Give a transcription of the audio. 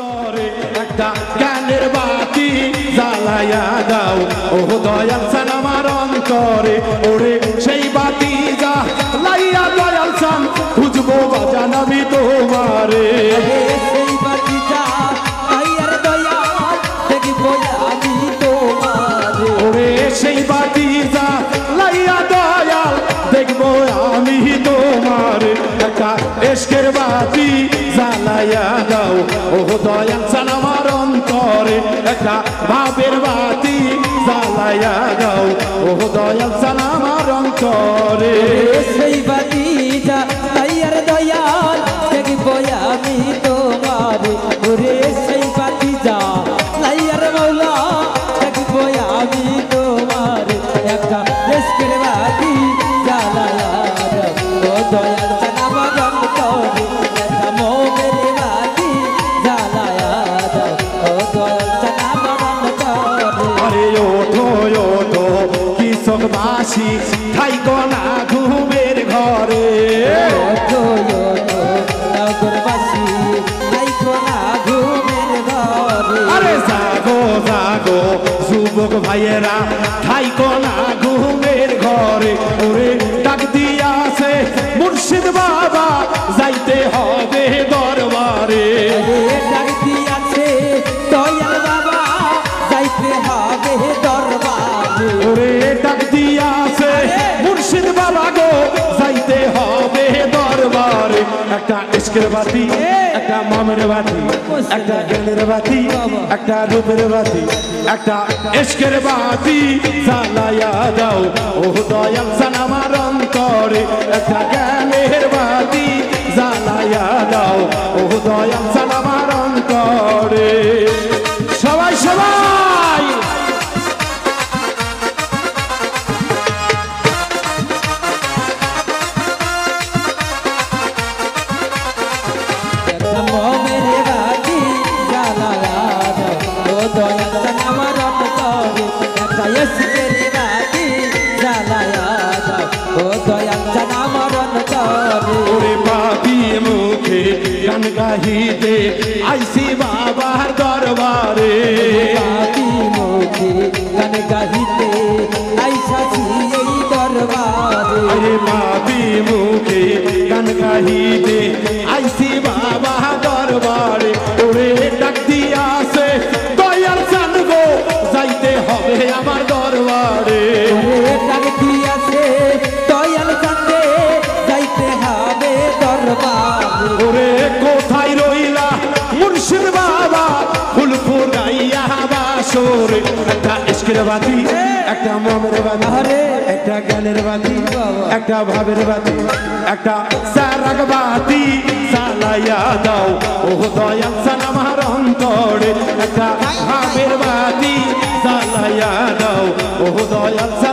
অন্তরে একটা জ্ঞানের বাতি জ্বালাইয়া দাও ও দয়াল চান আমার অন্তরে ওরে সেই বাতি জ্বালাইয়া দয়াল চান খুঁজবো বাজান আমি তোমারে সেই বাতি জ্বালাইয়ার দয়াল দেখবো আমি তোমারে ওরে সেই বাতি জ্বালাইয়া দয়াল দেখবো আমি তোমারে একটা ইশকের বাতি জ্বালাইয়া দাও ও দয়াল চান আমার অন্তরে একটা ভাবের বাতি জ্বালাইয়া দাও ও দয়াল চান আমার অন্তরে সেই বাতি জ্বালাইয়ার দয়াল দেখবো আমি তোমারে ওরে সেই বাতি জ্বালাইয়ার মৌলা দেখবো আমি তোমারে একটা ইশকের বাতি জ্বালাইয়া দাও ও দয়াল চান আমার অন্তরে একটা মোমের বাতি জ্বালাইয়া দাও ও দয়াল চান আমার অন্তরে আরে ওঠো ওঠো কৃষকবাসী থাইকো না ঘুমের ঘরে ওঠো ওঠো নগরবাসী থাইকো না ঘুমের ঘরে আরে জাগো জাগো যুবক ভাইয়েরা থাইকো না ঘুমের ঘরে ওরে ডাক দিয়াছে মুর্শিদ বাবা যাইতে হবে দরবারে ডাক দিয়াছে দয়াল বাবা যাইতে হবে দরবারে ওরে ডাক দিয়াছে মুর্শিদ বাবা গো যাইতে হবে দরবারে একটা ইশকের বাতি একটা মামের বাতি একটা জ্ঞানের বাতি একটা রূপের বাতি একটা ইশকের বাতি জ্বালাইয়া দাও ও দয়াল চান আমার অন্তরে একটা জ্ঞানের বাতি জ্বালাইয়া দাও ও দয়াল চান আমার অন্তরে সবাই সবাই মোমের বাতি জ্বালায়া দাও ও দয়াল চান আমার অন্তরে একটা ইশকের বাতি জ্বালায়া দাও ও দয়াল চান আমার অন্তরে ওরে পাপি মুখে গান গাহিতে আইসি বাবার দরবারে পাপি মুখে গান গাহিতে আইসাছি এই দরবারে আরে পাপি মুখে গান গাহিতে আইসি বাবা দরবারে ওরে ডাক দিয়াছে দয়াল চান গো যাইতে হবে আমার দরবারে ওরে ডাক দিয়াছে দয়াল চাঁদে যাইতে হবে দরবারে ওরে কোথায় রইলা মুর্শিদ বাবা ফুল ফুরাইয়া বাসরে একটা ইশকের বাতি একটা মামের বাতি আরে একটা জ্ঞানের বাতি বাবা। একটা ভাবের বাতি একটা সারাগ বাতি জ্বালাইয়া দাও ও দয়াল চান আমার অন্তরে একটা ভাবের বাতি জ্বালাইয়া দাও ও দয়াল চান